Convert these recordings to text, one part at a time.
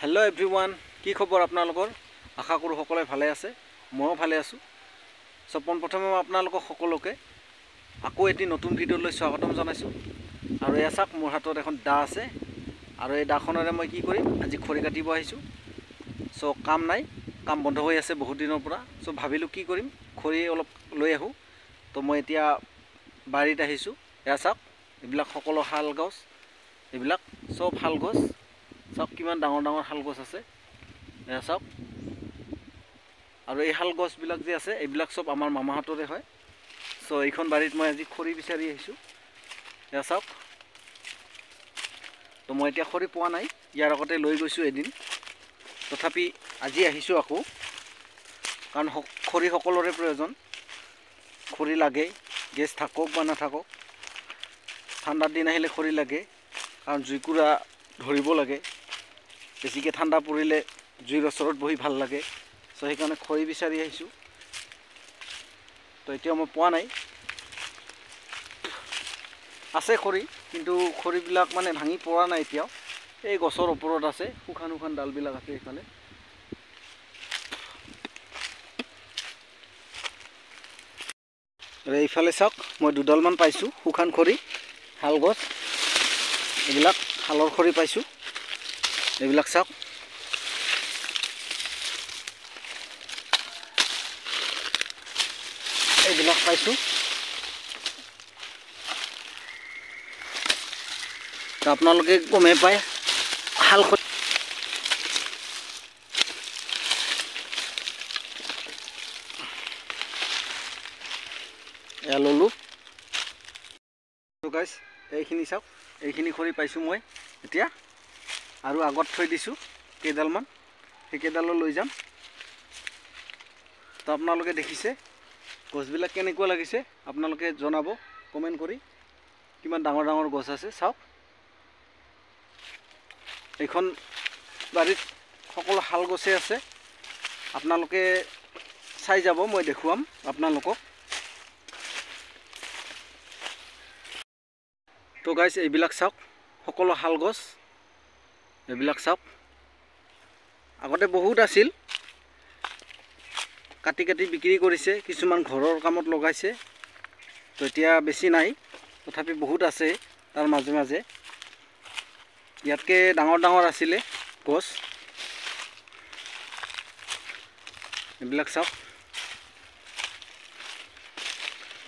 Hello' everyone, কি খবৰ আপোনালোকৰ? আশা কৰোঁ সকলোৱে ভালে আছে। ময়ো ভালে আছোঁ। পোনপ্ৰথমে মই আপোনালোকক সকলোকে আকৌ এটি নতুন ভিডিঅ'লৈ স্বাগতম জনাইছোঁ। আৰু এয়া চাওক, মোৰ হাতত এখন দা আছে আৰু এই দাখনেৰে মই কি কৰিম, আজি খৰি কাটিব আহিছোঁ। কাম নাই, কাম বন্ধ হৈ আছে বহুত দিনৰ পৰা। ভাবিলোঁ কি কৰিম, খৰি অলপ লৈ আহোঁ। মই এতিয়া বাৰীত আহিছোঁ। এয়া চাওক, এইবিলাক সকলো শাল গছ, এইবিলাক চব শাল গছ। চাওক কিমান ডাঙৰ ডাঙৰ শাল গছ আছে, এয়া চাওক। আৰু এই শাল গছবিলাক যে আছে, এইবিলাক চব আমাৰ মামাহঁতৰে হয়। এইখন বাৰীত মই আজি খৰি বিচাৰি আহিছোঁ। এয়া চাওক, মই এতিয়া খৰি পোৱা নাই, ইয়াৰ আগতে লৈ গৈছোঁ এদিন। তথাপি আজি আহিছোঁ আকৌ, কাৰণ খৰি সকলোৰে প্ৰয়োজন। খৰি লাগে, গেছ থাকক বা নাথাকক। ঠাণ্ডাৰ দিন আহিলে খৰি লাগে, কাৰণ জুইকুৰা ধৰিব লাগে। বেছিকৈ ঠাণ্ডা পৰিলে জুইৰ ওচৰত বহি ভাল লাগে। সেইকাৰণে খৰি বিচাৰি আহিছোঁ। এতিয়া মই পোৱা নাই, আছে খৰি, কিন্তু খৰিবিলাক মানে ভাঙি পৰা নাই এতিয়াও। এই গছৰ ওপৰত আছে, শুকান শুকান ডালবিলাক আছে এইফালে। আৰু এইফালে চাওক, মই দুডালমান পাইছোঁ শুকান খৰি, শাল গছ। এইবিলাক শালৰ খৰি পাইছোঁ, এইবিলাক চাওক। এইবিলাক পাইছোঁ। আপোনালোকে গমেই পায়, শাল খৰি এয়া ল'লোঁ। গাইছ, এইখিনি চাওক, এইখিনি খৰি পাইছোঁ মই এতিয়া। আৰু আগত থৈ দিছোঁ কেইডালমান, সেইকেইডালো লৈ যাম। আপোনালোকে দেখিছে গছবিলাক কেনেকুৱা লাগিছে, আপোনালোকে জনাব কমেণ্ট কৰি। কিমান ডাঙৰ ডাঙৰ গছ আছে চাওক। এইখন বাৰীত সকলো শাল গছেই আছে, আপোনালোকে চাই যাব, মই দেখুৱাম আপোনালোকক। গাইছ, এইবিলাক চাওক, সকলো শাল গছ। এইবিলাক চাওক, আগতে বহুত আছিল, কাটি কাটি বিক্ৰী কৰিছে, কিছুমান ঘৰৰ কামত লগাইছে। এতিয়া বেছি নাই, তথাপি বহুত আছে তাৰ মাজে মাজে। ইয়াতকৈ ডাঙৰ ডাঙৰ আছিলে গছ। এইবিলাক চাওক,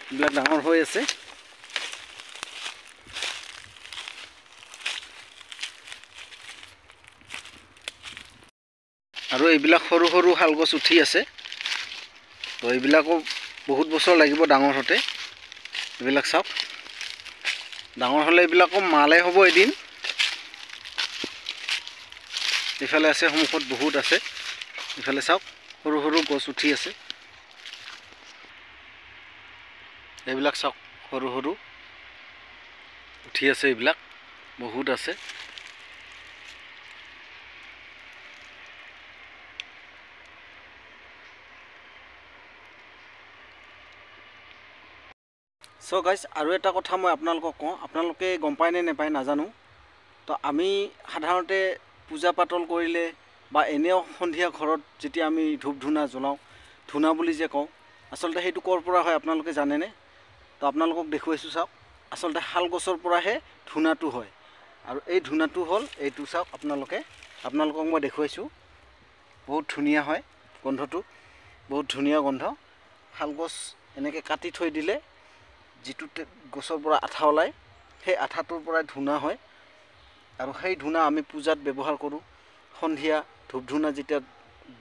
এইবিলাক ডাঙৰ হৈ আছে। আৰু এইবিলাক সৰু সৰু শাল গছ উঠি আছে। এইবিলাকো বহুত বছৰ লাগিব ডাঙৰ হওঁতে। এইবিলাক চাওক, ডাঙৰ হ'লে এইবিলাকো মালে হ'ব এদিন। এইফালে আছে, সন্মুখত বহুত আছে। এইফালে চাওক, সৰু সৰু গছ উঠি আছে। এইবিলাক চাওক, সৰু সৰু উঠি আছে, এইবিলাক বহুত আছে। গাইছ, আৰু এটা কথা মই আপোনালোকক কওঁ, আপোনালোকে গম পায় নে নেপায় নাজানো। আমি সাধাৰণতে পূজা পাতল কৰিলে বা এনেও সন্ধিয়া ঘৰত যেতিয়া আমি ধূপ ধূনা জ্বলাওঁ, ধূনা বুলি যে কওঁ, আচলতে সেইটো ক'ৰ পৰা হয় আপোনালোকে জানেনে? আপোনালোকক দেখুৱাইছোঁ চাওক, আচলতে শাল গছৰ পৰাহে ধূনাটো হয়। আৰু এই ধূনাটো হ'ল এইটো চাওক, আপোনালোকক মই দেখুৱাইছোঁ। বহুত ধুনীয়া হয় গোন্ধটো, বহুত ধুনীয়া গোন্ধ। শালগছ এনেকৈ কাটি থৈ দিলে যিটো গছৰ পৰা আঠা ওলায়, সেই আঠাটোৰ পৰাই ধূনা হয়। আৰু সেই ধূনা আমি পূজাত ব্যৱহাৰ কৰোঁ। সন্ধিয়া ধূপ ধূনা যেতিয়া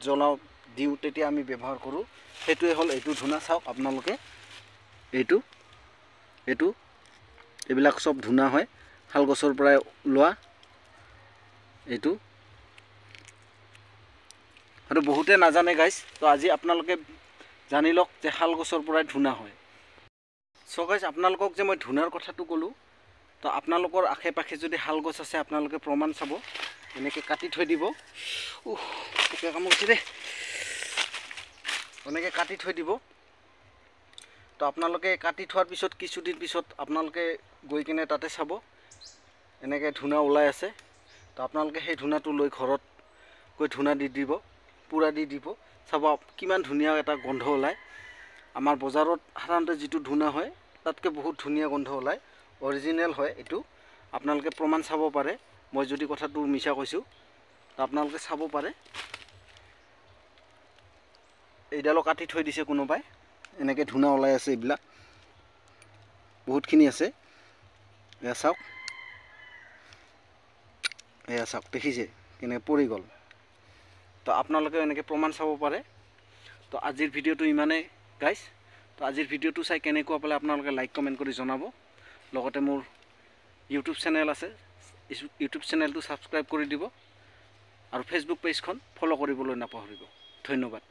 জ্বলাওঁ, দিওঁ, তেতিয়া আমি ব্যৱহাৰ কৰোঁ। সেইটোৱে হ'ল এইটো ধূনা। চাওক আপোনালোকে, এইবিলাক চব ধূনা হয়, শাল গছৰ পৰাই লোৱা। এইটো হয়তো বহুতে নাজানে গাইছ, আজি আপোনালোকে জানি লওক যে শাল গছৰ পৰাই ধূনা হয়। গাইছ, আপোনালোকক যে মই ধূনাৰ কথাটো ক'লোঁ, আপোনালোকৰ আশে পাশে যদি শাল গছ আছে, আপোনালোকে প্ৰমাণ চাব। এনেকৈ কাটি থৈ দিব। পোকে কামুৰিছে দেই। এনেকৈ কাটি থৈ দিব। আপোনালোকে কাটি থোৱাৰ পিছত কিছুদিন পিছত আপোনালোকে গৈ কিনে তাতে চাব, এনেকৈ ধূনা ওলাই আছে। আপোনালোকে সেই ধূনাটো লৈ ঘৰত ধূনা দি দিব, পুৰা দি দিব, চাব কিমান ধুনীয়া এটা গন্ধ ওলায়। আমাৰ বজাৰত সাধাৰণতে যিটো ধূনা হয় তাতকৈ বহুত ধুনীয়া গন্ধ ওলায়, অৰিজিনেল হয় এইটো। আপোনালোকে প্ৰমাণ চাব পাৰে, মই যদি কথাটো মিছা কৈছোঁ আপোনালোকে চাব পাৰে। এইডালো কাটি থৈ দিছে কোনোবাই, এনেকৈ ধূনা ওলাই আছে, এইবিলাক বহুতখিনি আছে। এয়া চাওক, এয়া চাওক, দেখিছে কেনেকৈ পৰি গ'ল। তো আপোনালোকে এনেকৈ প্ৰমাণ চাব পাৰে। তো আজিৰ ভিডিঅ'টো ইমানেই গাইজ। তো আজিৰ ভিডিঅ'টো চাই কেনেকুৱা পালে আপোনালোকে লাইক কমেণ্ট কৰি জনাব। লগতে মোৰ ইউটিউব চেনেল আছে, ইউটিউব চেনেলটো ছাবস্ক্ৰাইব কৰি দিব আৰু ফেচবুক পেজখন ফ'ল' কৰিবলৈ নাপাহৰিব। ধন্যবাদ।